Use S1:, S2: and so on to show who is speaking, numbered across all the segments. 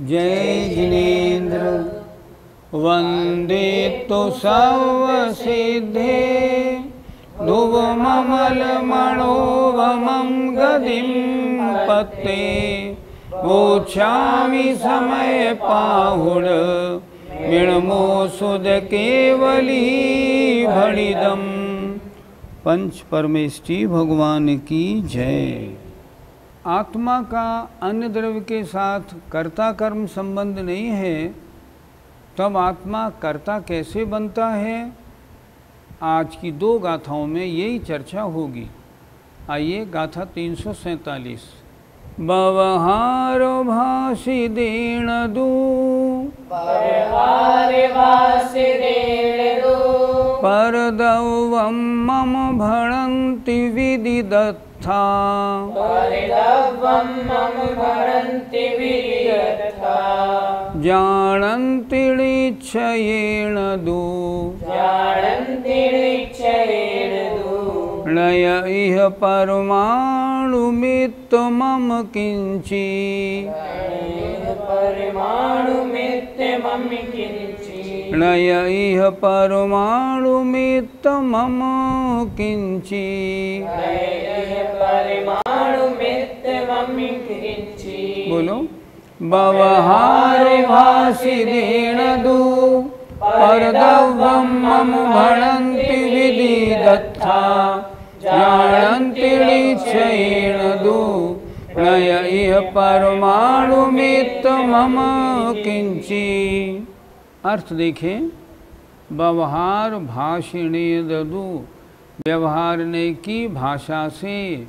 S1: जय जिनेन्द्र वंदे तो सर्वसिद्धे ध्रुवममलमणोवमं गदिं पत्ते वोच्छामि समय पाहुड विणमो सुद केवली भणिदम। पंच परमेष्टि भगवान की जय। आत्मा का अन्य द्रव्य के साथ कर्ता कर्म संबंध नहीं है, तब आत्मा कर्ता कैसे बनता है? आज की दो गाथाओं में यही चर्चा होगी। आइए गाथा 347। बवहारो भाषि दीण दू परदवं मम भणन्ति विदिदत्था जानन्तिरिच्छयेण दू नय इह परमाणुमित्तमं किंचि नय इह परमाणुमित्तमं किंचि। बोलो। बवहारो भाषि दीण दू परदवं मम भणन्ति विदिदत्था जानन्तिरिच्छयेण दू नय इह परमाणुमित्तमं किंचि। अर्थ देखें। व्यवहार भाषिणे ददु, व्यवहारने की भाषा से।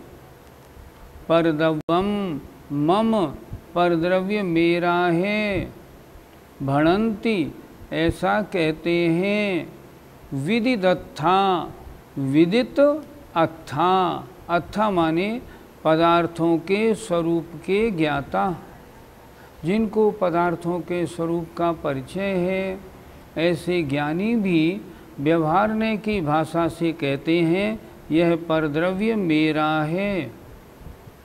S1: परद्रव्यम मम, परद्रव्य मेरा है। भणन्ति, ऐसा कहते हैं। विदिदत्था, विदित अत्था, अत्था माने पदार्थों के स्वरूप के ज्ञाता। जिनको पदार्थों के स्वरूप का परिचय है, ऐसे ज्ञानी भी व्यवहारने की भाषा से कहते हैं यह परद्रव्य मेरा है।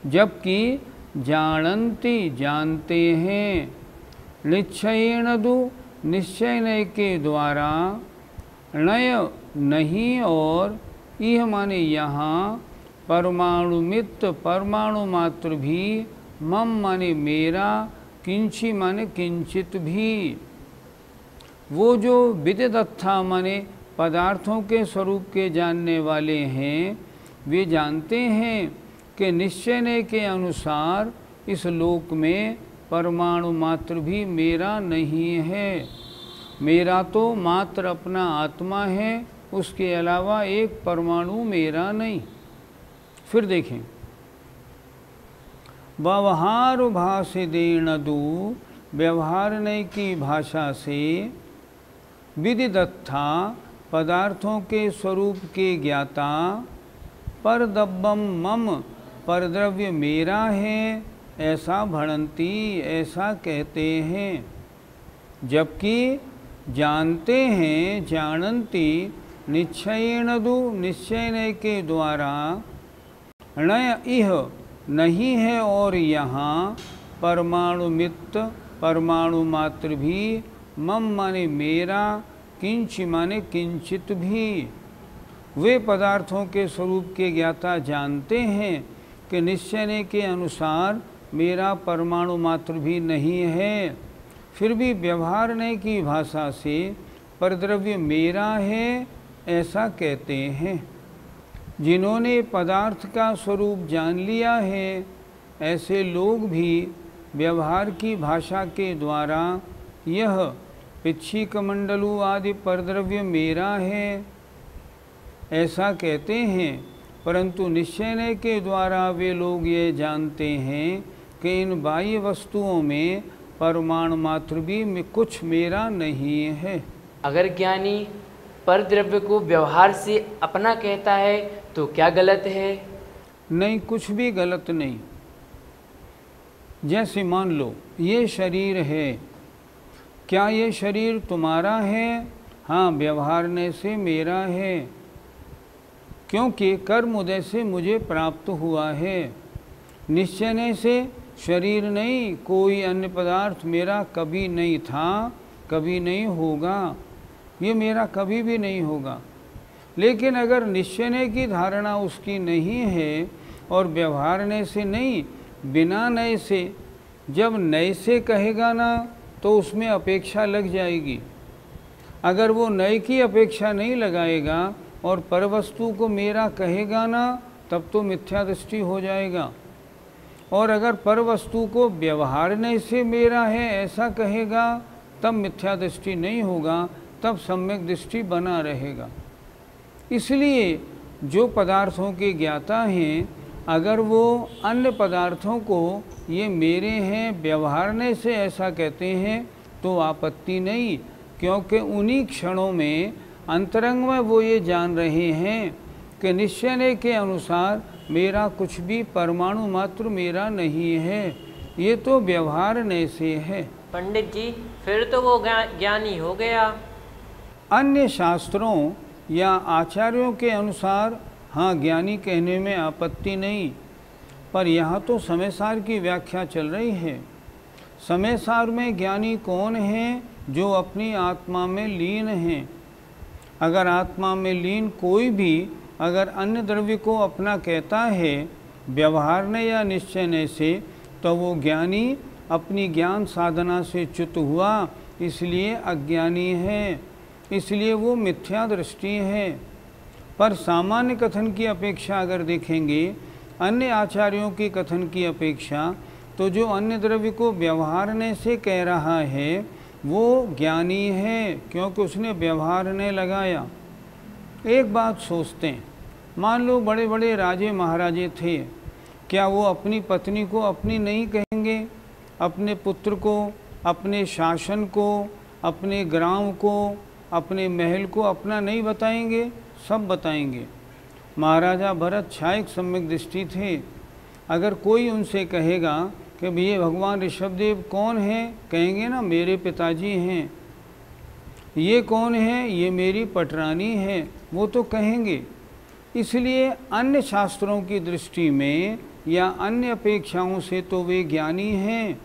S1: जबकि जानन्ति, जानते हैं। निश्चयेन दु, निश्चय के द्वारा। नय, नहीं और। इह माने यहाँ। परमाणुमित्त, परमाणु मात्र भी। मम माने मेरा। किंची माने किंचित भी। वो जो विदिदत्था माने पदार्थों के स्वरूप के जानने वाले हैं, वे जानते हैं कि निश्चय के अनुसार इस लोक में परमाणु मात्र भी मेरा नहीं है। मेरा तो मात्र अपना आत्मा है, उसके अलावा एक परमाणु मेरा नहीं। फिर देखें। व्यवहार भाषिदेण दू, व्यवहारने की भाषा से। विदिदत्था, पदार्थों के स्वरूप के ज्ञाता। परदव्यम मम, परद्रव्य मेरा है। ऐसा भणन्ति, ऐसा कहते हैं। जबकि जानते हैं, जानन्ति निश्चयेन दु, निश्चय के द्वारा। नय इह, नहीं है और यहाँ। परमाणु मित्त, परमाणु मात्र भी। मम माने मेरा। किंच माने किंचित भी। वे पदार्थों के स्वरूप के ज्ञाता जानते हैं कि निश्चय के अनुसार मेरा परमाणु मात्र भी नहीं है। फिर भी व्यवहारने की भाषा से परद्रव्य मेरा है, ऐसा कहते हैं। जिन्होंने पदार्थ का स्वरूप जान लिया है, ऐसे लोग भी व्यवहार की भाषा के द्वारा यह पिच्छीकमंडलू आदि परद्रव्य मेरा है, ऐसा कहते हैं। परंतु निश्चय के द्वारा वे लोग ये जानते हैं कि इन बाह्य वस्तुओं में परमाणु मात्र भी कुछ मेरा नहीं है।
S2: अगर ज्ञानी परद्रव्य को व्यवहार से अपना कहता है तो क्या गलत है?
S1: नहीं, कुछ भी गलत नहीं। जैसे मान लो ये शरीर है, क्या ये शरीर तुम्हारा है? हाँ, व्यवहारने से मेरा है, क्योंकि कर्म उदय से मुझे प्राप्त हुआ है। निश्चय से शरीर नहीं, कोई अन्य पदार्थ मेरा कभी नहीं था, कभी नहीं होगा, ये मेरा कभी भी नहीं होगा। लेकिन अगर निश्चय की धारणा उसकी नहीं है और व्यवहारने से नहीं, बिना नए से, जब नए से कहेगा ना तो उसमें अपेक्षा लग जाएगी। अगर वो नए की अपेक्षा नहीं लगाएगा और परवस्तु को मेरा कहेगा ना, तब तो मिथ्या दृष्टि हो जाएगा। और अगर परवस्तु को व्यवहारने से मेरा है ऐसा कहेगा, तब मिथ्या दृष्टि नहीं होगा, तब सम्यक दृष्टि बना रहेगा। इसलिए जो पदार्थों के ज्ञाता हैं, अगर वो अन्य पदार्थों को ये मेरे हैं व्यवहारने से ऐसा कहते हैं तो आपत्ति नहीं, क्योंकि उन्हीं क्षणों में अंतरंग में वो ये जान रहे हैं कि निश्चय के अनुसार मेरा कुछ भी परमाणु मात्र मेरा नहीं है, ये तो व्यवहारने से है।
S3: पंडित जी, फिर तो वो ज्ञानी हो गया।
S1: अन्य शास्त्रों या आचार्यों के अनुसार हाँ ज्ञानी कहने में आपत्ति नहीं, पर यहाँ तो समय सार की व्याख्या चल रही है। समय सार में ज्ञानी कौन है? जो अपनी आत्मा में लीन हैं। अगर आत्मा में लीन कोई भी अगर अन्य द्रव्य को अपना कहता है व्यवहारने या निश्चयने से, तो वो ज्ञानी अपनी ज्ञान साधना से च्युत हुआ, इसलिए अज्ञानी है, इसलिए वो मिथ्या दृष्टि है। पर सामान्य कथन की अपेक्षा अगर देखेंगे, अन्य आचार्यों की कथन की अपेक्षा, तो जो अन्य द्रव्य को व्यवहारने से कह रहा है वो ज्ञानी है, क्योंकि उसने व्यवहारने लगाया। एक बात सोचते हैं, मान लो बड़े बड़े राजे महाराजे थे, क्या वो अपनी पत्नी को अपनी नहीं कहेंगे? अपने पुत्र को, अपने शासन को, अपने ग्राम को, अपने महल को अपना नहीं बताएंगे? सब बताएंगे। महाराजा भरत छायक सम्यक दृष्टि थे। अगर कोई उनसे कहेगा कि भैया भगवान ऋषभदेव कौन हैं, कहेंगे ना मेरे पिताजी हैं। ये कौन है? ये मेरी पटरानी है, वो तो कहेंगे। इसलिए अन्य शास्त्रों की दृष्टि में या अन्य अपेक्षाओं से तो वे ज्ञानी हैं,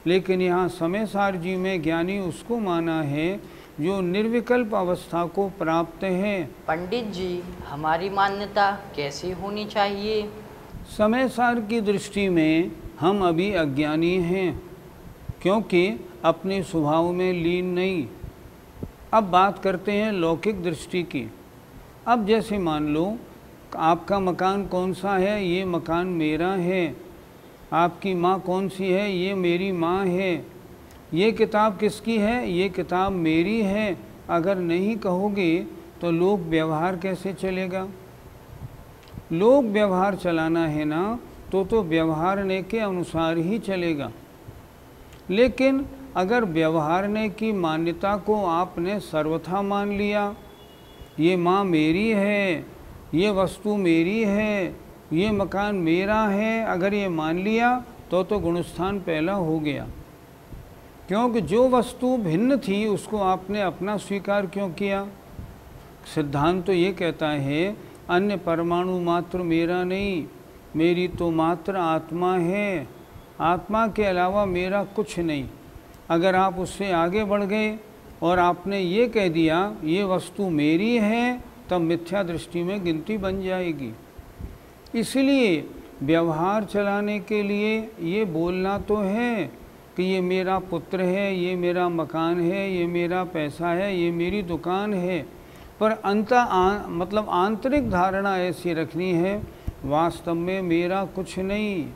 S1: लेकिन यहाँ समय सार जी में ज्ञानी उसको माना है जो निर्विकल्प अवस्था को प्राप्त है।
S4: पंडित जी, हमारी मान्यता कैसी होनी चाहिए?
S1: समय सार की दृष्टि में हम अभी अज्ञानी हैं, क्योंकि अपने स्वभाव में लीन नहीं। अब बात करते हैं लौकिक दृष्टि की। अब जैसे मान लो आपका मकान कौन सा है? ये मकान मेरा है। आपकी माँ कौन सी है? ये मेरी माँ है। ये किताब किसकी है? ये किताब मेरी है। अगर नहीं कहोगे तो लोक व्यवहार कैसे चलेगा? लोक व्यवहार चलाना है ना, तो व्यवहारने के अनुसार ही चलेगा। लेकिन अगर व्यवहारने की मान्यता को आपने सर्वथा मान लिया, ये माँ मेरी है, ये वस्तु मेरी है, ये मकान मेरा है, अगर ये मान लिया तो गुणस्थान पहला हो गया। क्योंकि जो वस्तु भिन्न थी उसको आपने अपना स्वीकार क्यों किया? सिद्धांत तो ये कहता है अन्य परमाणु मात्र मेरा नहीं, मेरी तो मात्र आत्मा है, आत्मा के अलावा मेरा कुछ नहीं। अगर आप उससे आगे बढ़ गए और आपने ये कह दिया ये वस्तु मेरी है, तब मिथ्या दृष्टि में गिनती बन जाएगी। इसलिए व्यवहार चलाने के लिए ये बोलना तो है कि ये मेरा पुत्र है, ये मेरा मकान है, ये मेरा पैसा है, ये मेरी दुकान है, पर मतलब आंतरिक धारणा ऐसी रखनी है वास्तव में मेरा कुछ नहीं।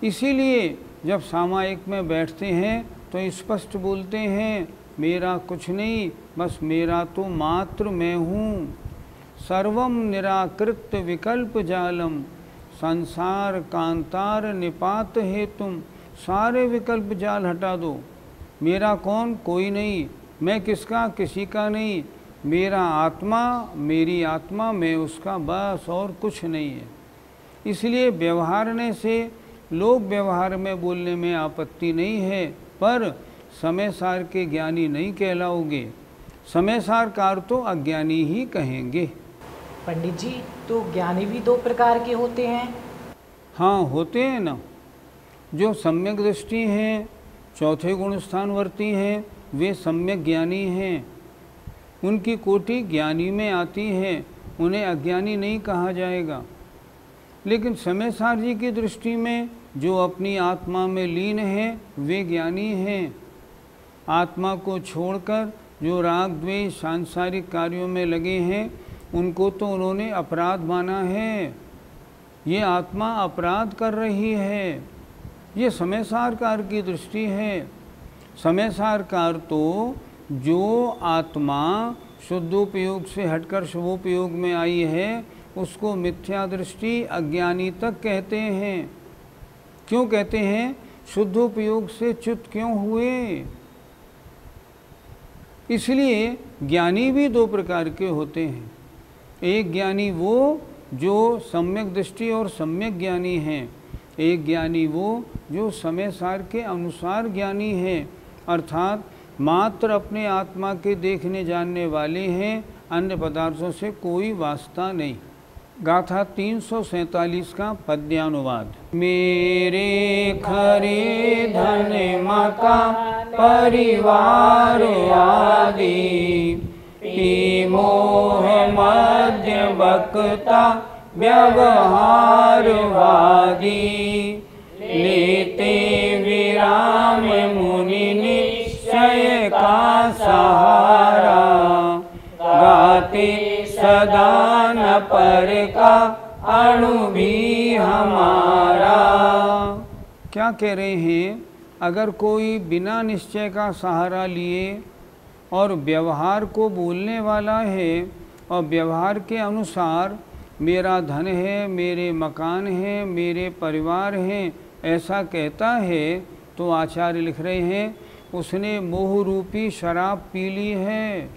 S1: इसीलिए जब सामायिक में बैठते हैं तो स्पष्ट बोलते हैं मेरा कुछ नहीं, बस मेरा तो मात्र मैं हूँ। सर्वम निराकृत विकल्प जालम संसार कांतार निपात है तुम। सारे विकल्प जाल हटा दो। मेरा कौन? कोई नहीं। मैं किसका? किसी का नहीं। मेरा आत्मा, मेरी आत्मा, मैं उसका, बस और कुछ नहीं है। इसलिए व्यवहारने से लोक व्यवहार में बोलने में आपत्ति नहीं है, पर समय सार के ज्ञानी नहीं कहलाओगे। समय सारकार तो अज्ञानी ही कहेंगे।
S5: पंडित जी, तो ज्ञानी भी दो प्रकार के होते हैं?
S1: हाँ होते हैं ना। जो सम्यक दृष्टि हैं, चौथे गुण स्थानवर्ती हैं, वे सम्यक ज्ञानी हैं। उनकी कोटि ज्ञानी में आती है, उन्हें अज्ञानी नहीं कहा जाएगा। लेकिन समय सार जी की दृष्टि में जो अपनी आत्मा में लीन है वे ज्ञानी हैं। आत्मा को छोड़कर जो राग द्वेष सांसारिक कार्यों में लगे हैं उनको तो उन्होंने अपराध माना है। ये आत्मा अपराध कर रही है, ये समय सारकार की दृष्टि है। समय सारकार तो जो आत्मा शुद्धोपयोग से हटकर शुभोपयोग में आई है उसको मिथ्या दृष्टि अज्ञानी तक कहते हैं। क्यों कहते हैं? शुद्धोपयोग से च्युत क्यों हुए? इसलिए ज्ञानी भी दो प्रकार के होते हैं। एक ज्ञानी वो जो सम्यक दृष्टि और सम्यक ज्ञानी हैं, एक ज्ञानी वो जो समय सार के अनुसार ज्ञानी है, अर्थात मात्र अपने आत्मा के देखने जानने वाले हैं, अन्य पदार्थों से कोई वास्ता नहीं। गाथा 347 का पद्यानुवाद। मेरे खरे धन मका परिवार आदि, पी मोह मध्य बक्ता व्यवहार वादी, लेते विराम मुनि निश्चय का सहारा, गाते सदा न पर का अणु भी हमारा। क्या कह रहे हैं? अगर कोई बिना निश्चय का सहारा लिए और व्यवहार को बोलने वाला है और व्यवहार के अनुसार मेरा धन है, मेरे मकान हैं, मेरे परिवार हैं, ऐसा कहता है, तो आचार्य लिख रहे हैं उसने मोह रूपी शराब पी ली है।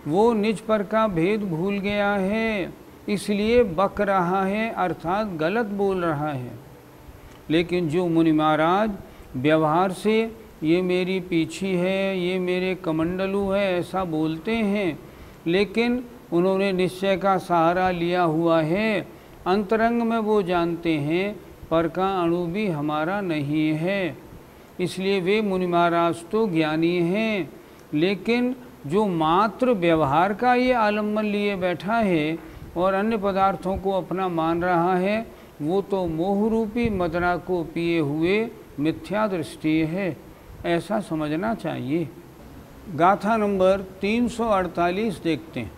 S1: वो निज पर का भेद भूल गया है, इसलिए बक रहा है, अर्थात गलत बोल रहा है। लेकिन जो मुनि महाराज व्यवहार से ये मेरी पीछी है, ये मेरे कमंडलू है, ऐसा बोलते हैं, लेकिन उन्होंने निश्चय का सहारा लिया हुआ है, अंतरंग में वो जानते हैं पर का अणु भी हमारा नहीं है, इसलिए वे मुनि महाराज तो ज्ञानी हैं। लेकिन जो मात्र व्यवहार का ये आलम्बन लिए बैठा है और अन्य पदार्थों को अपना मान रहा है, वो तो मोह रूपी मदरा को पिए हुए मिथ्या दृष्टि है, ऐसा समझना चाहिए। गाथा नंबर 348 देखते हैं।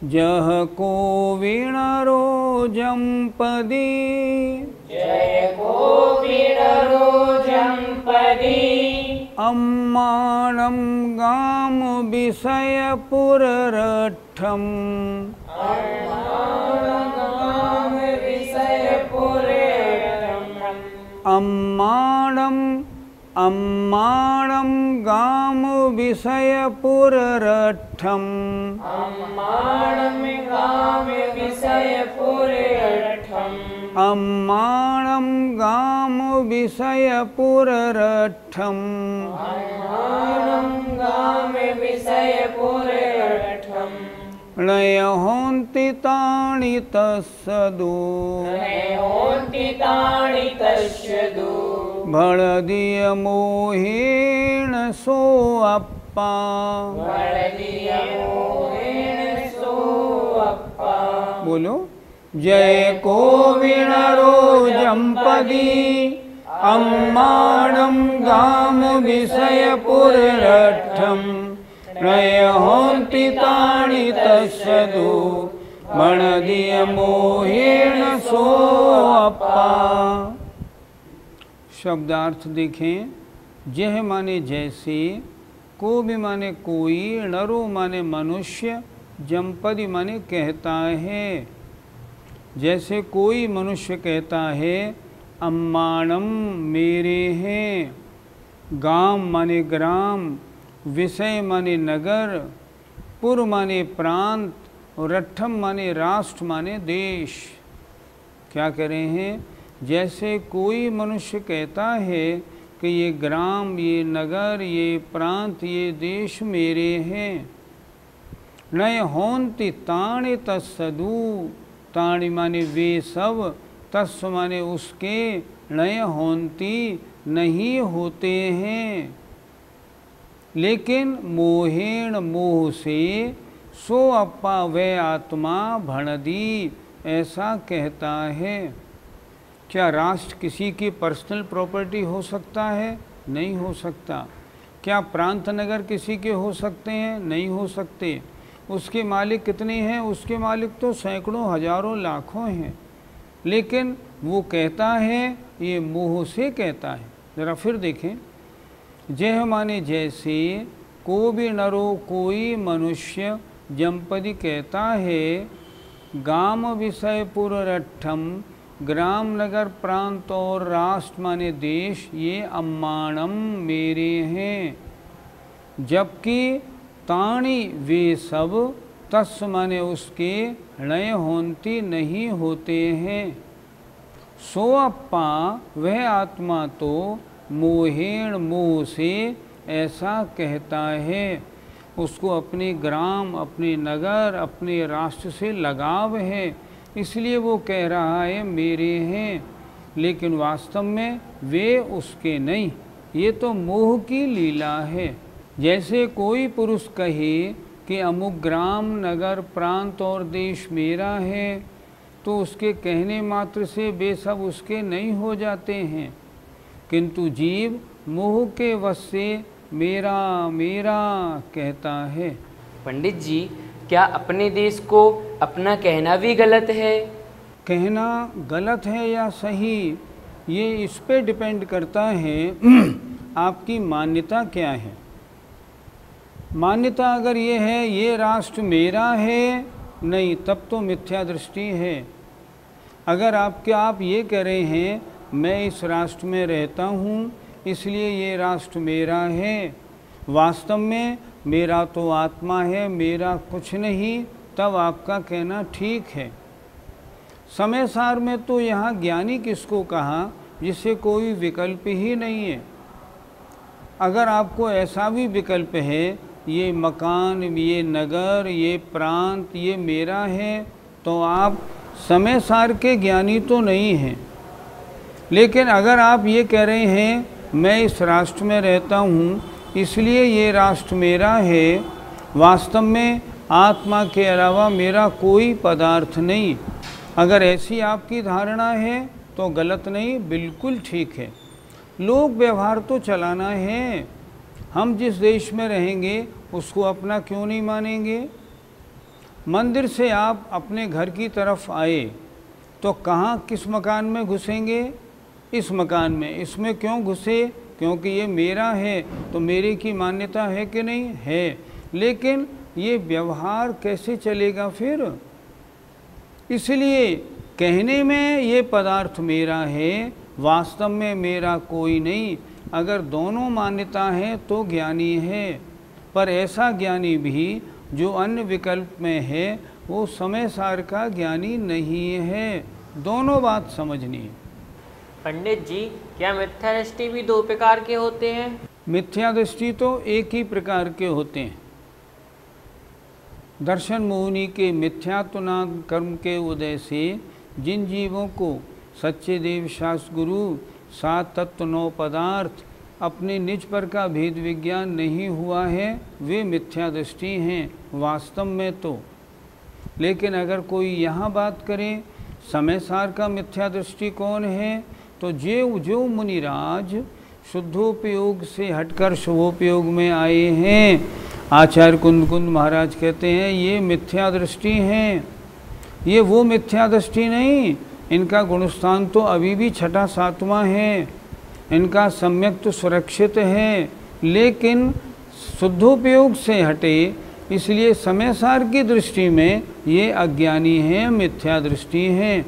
S1: जह को वीणरो जंपदी,
S5: जय को वीणरो जंपदी,
S1: अम्माणं गाम विषय पुररठम, अम्माणं गाम विषय पुररठम,
S5: अम्माणं गाम विषय पुररठम,
S1: अम्माणं गाम विषय पुररठम,
S5: अम्माणं गाम विषय पुररठम,
S1: नयहोन्ति तानि तस्सदो,
S5: नयहोन्ति तानि तस्सदो,
S1: भड़दीय मोहेन सो अप्पा,
S5: भड़दीय मोहेन सो अप्पा।
S1: बोलो। जय को वीणरो जंपदी, अम्माणं गाम विषय पुररठम, नयहोन्ति तानि तस्सदो, भड़दीय मोहेन सो अप्पा। शब्दार्थ देखें। जह माने जैसे, को भी माने कोई, नरो माने मनुष्य, जंपदी माने कहता है। जैसे कोई मनुष्य कहता है अम्माणम मेरे हैं, गाम माने ग्राम, विषय माने नगर, पुर माने प्रांत, और रट्ठम माने राष्ट्र माने देश। क्या कह रहे हैं? जैसे कोई मनुष्य कहता है कि ये ग्राम, ये नगर, ये प्रांत, ये देश मेरे हैं। नय होन्ति तानि तस्सदु, तानि माने वे सब, तस्व माने उसके, लय होंती नहीं होते हैं, लेकिन मोहेण मोह से सो अप्पा वे आत्मा भणदी, ऐसा कहता है। क्या राष्ट्र किसी की पर्सनल प्रॉपर्टी हो सकता है? नहीं हो सकता। क्या प्रांत नगर किसी के हो सकते हैं? नहीं हो सकते। उसके मालिक कितने हैं? उसके मालिक तो सैकड़ों हजारों लाखों हैं, लेकिन वो कहता है, ये मोह से कहता है। ज़रा फिर देखें, जय माने जैसे, को भी नरो कोई मनुष्य जमपदी कहता है, गाम विषय पुररठम, ग्राम नगर प्रांत और राष्ट्र माने देश ये अम्माणम मेरे हैं, जबकि ताणी वे सब तस् माने उसके लय होंती नहीं होते हैं। सो अप्पा वह आत्मा तो मोहेण मोह से ऐसा कहता है। उसको अपने ग्राम, अपने नगर, अपने राष्ट्र से लगाव है, इसलिए वो कह रहा है मेरे हैं, लेकिन वास्तव में वे उसके नहीं। ये तो मोह की लीला है। जैसे कोई पुरुष कहे कि अमुक ग्राम, नगर, प्रांत और देश मेरा है, तो उसके कहने मात्र से वे सब उसके नहीं हो जाते हैं, किंतु जीव मोह के वश से मेरा मेरा कहता है।
S2: पंडित जी, क्या अपने देश को अपना कहना भी गलत है?
S1: कहना गलत है या सही, ये इस पे डिपेंड करता है आपकी मान्यता क्या है। मान्यता अगर ये है ये राष्ट्र मेरा है, नहीं, तब तो मिथ्या दृष्टि है। अगर आप ये कह रहे हैं मैं इस राष्ट्र में रहता हूँ इसलिए ये राष्ट्र मेरा है, वास्तव में मेरा तो आत्मा है, मेरा कुछ नहीं, तब आपका कहना ठीक है। समय सार में तो यहाँ ज्ञानी किसको कहा जिससे कोई विकल्प ही नहीं है। अगर आपको ऐसा भी विकल्प है ये मकान, ये नगर, ये प्रांत ये मेरा है, तो आप समय सार के ज्ञानी तो नहीं हैं। लेकिन अगर आप ये कह रहे हैं मैं इस राष्ट्र में रहता हूँ इसलिए ये राष्ट्र मेरा है, वास्तव में आत्मा के अलावा मेरा कोई पदार्थ नहीं, अगर ऐसी आपकी धारणा है तो गलत नहीं, बिल्कुल ठीक है। लोक व्यवहार तो चलाना है। हम जिस देश में रहेंगे उसको अपना क्यों नहीं मानेंगे। मंदिर से आप अपने घर की तरफ आए तो कहाँ किस मकान में घुसेंगे? इस मकान में। इसमें क्यों घुसे? क्योंकि ये मेरा है, तो मेरे की मान्यता है कि नहीं है। लेकिन ये व्यवहार कैसे चलेगा फिर? इसलिए कहने में ये पदार्थ मेरा है, वास्तव में मेरा कोई नहीं। अगर दोनों मान्यता है तो ज्ञानी है, पर ऐसा ज्ञानी भी जो अन्य विकल्प में है वो समय सार का ज्ञानी नहीं है। दोनों बात समझनी है।
S3: पंडित जी, क्या मिथ्या दृष्टि भी दो प्रकार के होते हैं?
S1: मिथ्या दृष्टि तो एक ही प्रकार के होते हैं। दर्शन मोहिनी के मिथ्यात्वनाद कर्म के उदय से जिन जीवों को सच्चे देव शास्त्र गुरु 7 तत्व 9 पदार्थ अपने निज पर का भेद विज्ञान नहीं हुआ है वे मिथ्या दृष्टि हैं वास्तव में तो। लेकिन अगर कोई यहाँ बात करे समय सार का मिथ्या दृष्टि कौन है, तो जो मुनिराज शुद्धोपयोग से हटकर शुभोपयोग में आए हैं, आचार्य कुंद महाराज कहते हैं ये मिथ्या दृष्टि हैं। ये वो मिथ्या दृष्टि नहीं, इनका गुणस्थान तो अभी भी 6ठा 7वां है, इनका सम्यक तो सुरक्षित है, लेकिन शुद्धोपयोग से हटे इसलिए समय सार की दृष्टि में ये अज्ञानी हैं, मिथ्या दृष्टि हैं।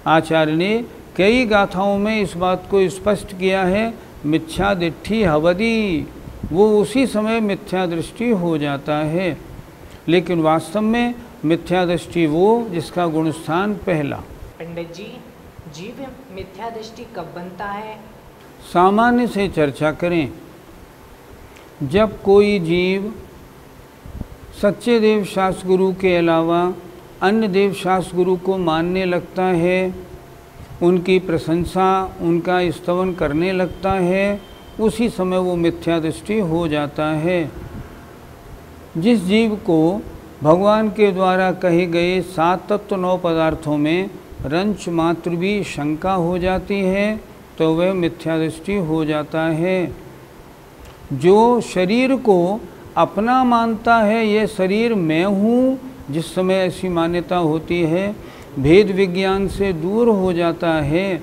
S1: आचार्य ने कई गाथाओं में इस बात को स्पष्ट किया है, मिथ्या दिट्ठी हवदी, वो उसी समय मिथ्या दृष्टि हो जाता है। लेकिन वास्तव में मिथ्या दृष्टि वो जिसका गुणस्थान पहला।
S4: पंडित जी, जीव मिथ्या दृष्टि कब बनता है?
S1: सामान्य से चर्चा करें। जब कोई जीव सच्चे देव शास्त्र गुरु के अलावा अन्य देव शास्त्र गुरु को मानने लगता है, उनकी प्रशंसा, उनका स्तवन करने लगता है, उसी समय वो मिथ्या दृष्टि हो जाता है। जिस जीव को भगवान के द्वारा कहे गए 7 तत्व 9 पदार्थों में रंच मात्र भी शंका हो जाती है तो वह मिथ्या दृष्टि हो जाता है। जो शरीर को अपना मानता है, ये शरीर मैं हूँ, जिस समय ऐसी मान्यता होती है भेद विज्ञान से दूर हो जाता है,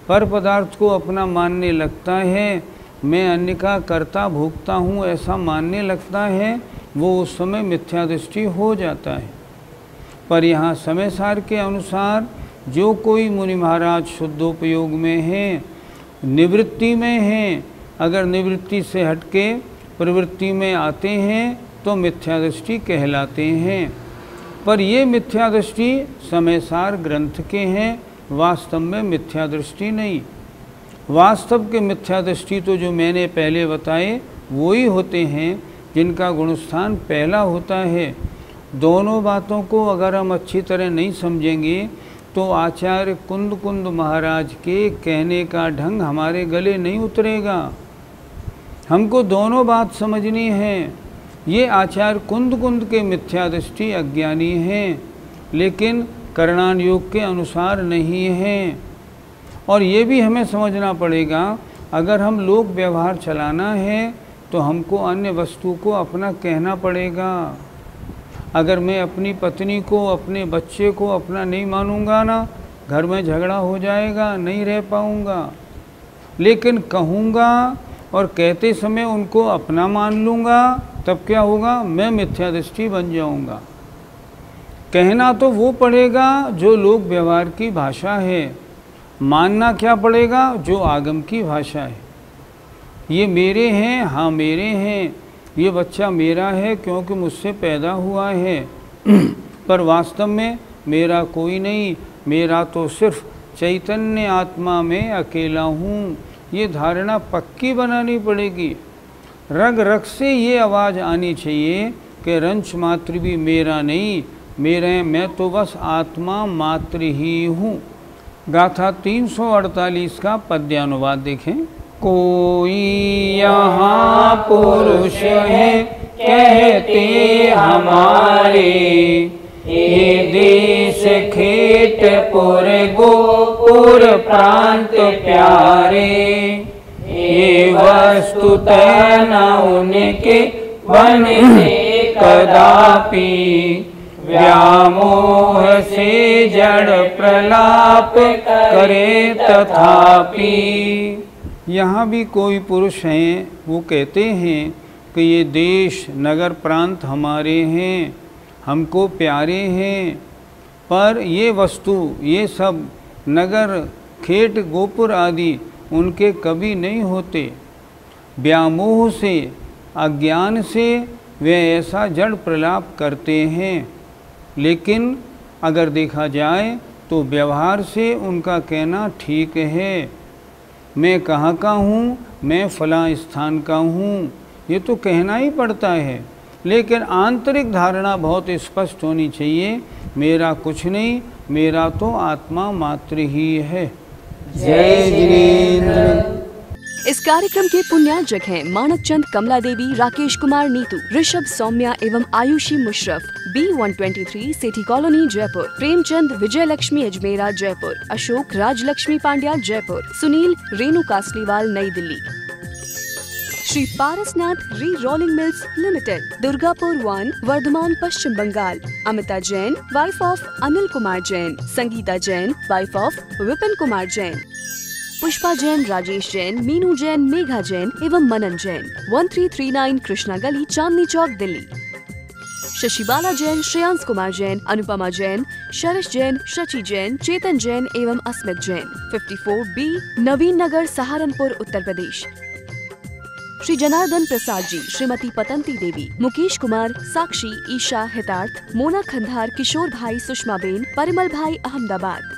S1: पर पदार्थ को अपना मानने लगता है, मैं अन्य का कर्ता भोक्ता हूँ ऐसा मानने लगता है, वो उस समय मिथ्या दृष्टि हो जाता है। पर यहाँ समय सार के अनुसार जो कोई मुनि महाराज शुद्धोपयोग में हैं, निवृत्ति में हैं, अगर निवृत्ति से हटके प्रवृत्ति में आते हैं तो मिथ्या दृष्टि कहलाते हैं। पर ये मिथ्या दृष्टि समय सार ग्रंथ के हैं, वास्तव में मिथ्या दृष्टि नहीं। वास्तव के मिथ्या दृष्टि तो जो मैंने पहले बताए वो ही होते हैं जिनका गुणस्थान पहला होता है। दोनों बातों को अगर हम अच्छी तरह नहीं समझेंगे तो आचार्य कुंद कुंद महाराज के कहने का ढंग हमारे गले नहीं उतरेगा। हमको दोनों बात समझनी है। ये आचार्य कुंद कुंद के मिथ्या दृष्टि अज्ञानी हैं, लेकिन करणान योग के अनुसार नहीं हैं। और ये भी हमें समझना पड़ेगा, अगर हम लोक व्यवहार चलाना है तो हमको अन्य वस्तु को अपना कहना पड़ेगा। अगर मैं अपनी पत्नी को, अपने बच्चे को अपना नहीं मानूंगा ना, घर में झगड़ा हो जाएगा, नहीं रह पाऊंगा। लेकिन कहूँगा और कहते समय उनको अपना मान लूँगा, तब क्या होगा, मैं मिथ्या दृष्टि बन जाऊँगा। कहना तो वो पड़ेगा जो लोक व्यवहार की भाषा है, मानना क्या पड़ेगा, जो आगम की भाषा है। ये मेरे हैं, हाँ मेरे हैं, ये बच्चा मेरा है क्योंकि मुझसे पैदा हुआ है, पर वास्तव में मेरा कोई नहीं, मेरा तो सिर्फ चैतन्य आत्मा में अकेला हूँ। ये धारणा पक्की बनानी पड़ेगी। रग रग से ये आवाज़ आनी चाहिए कि रंच मात्र भी मेरा नहीं, मेरे मैं तो बस आत्मा मात्र ही हूँ। गाथा 348 का पद्यानुवाद देखें। कोई यहाँ पुरुष है कहते हमारे, ये देश खेतपुर गोपुर प्रांत प्यारे, ये वस्तुतः न उनके बनते कदापि, व्यामोह से जड़ प्रलाप करे तथापि। यहाँ भी कोई पुरुष हैं, वो कहते हैं कि ये देश नगर प्रांत हमारे हैं, हमको प्यारे हैं, पर ये वस्तु, ये सब नगर खेत गोपुर आदि उनके कभी नहीं होते। व्यामोह से, अज्ञान से वे ऐसा जड़ प्रलाप करते हैं। लेकिन अगर देखा जाए तो व्यवहार से उनका कहना ठीक है। मैं कहाँ का हूँ, मैं फलां स्थान का हूँ, ये तो कहना ही पड़ता है। लेकिन आंतरिक धारणा बहुत स्पष्ट होनी चाहिए, मेरा कुछ नहीं, मेरा तो आत्मा मात्र ही है। जय जिनेंद्र।
S6: इस कार्यक्रम के पुण्यार्जक हैं मानक चंद, कमला देवी, राकेश कुमार नीतू, ऋषभ सौम्या एवं Ayushi Musharraf, B123 Sethi colony Jaipur, Premchand Vijay Lakshmi Ajmera Jaipur, Ashok Rajlakshmi Pandya Jaipur, Sunil Renu Kasliwal New Delhi. Shri Parasnath re rolling mills limited, Durgapur 1, Bardhaman पश्चिम Bengal. Amita Jain wife of Anil Kumar Jain, Sangeeta Jain wife of Vipin Kumar Jain, Pushpa Jain, Rajesh Jain, Meenu Jain, Megha Jain एवं मनन जैन, 1339 कृष्णा गली, चांदनी चौक, दिल्ली। शशिबाला जैन, श्रेयांश कुमार जैन, अनुपमा जैन, शरश जैन, शची जैन, चेतन जैन एवं अस्मित जैन, 54B, नवीन नगर, सहारनपुर, उत्तर प्रदेश। श्री जनार्दन प्रसाद जी, श्रीमती पतंती देवी, मुकेश कुमार, साक्षी, ईशा, हितार्थ, मोना खंधार, किशोर भाई, सुषमा बेन, परिमल भाई, अहमदाबाद।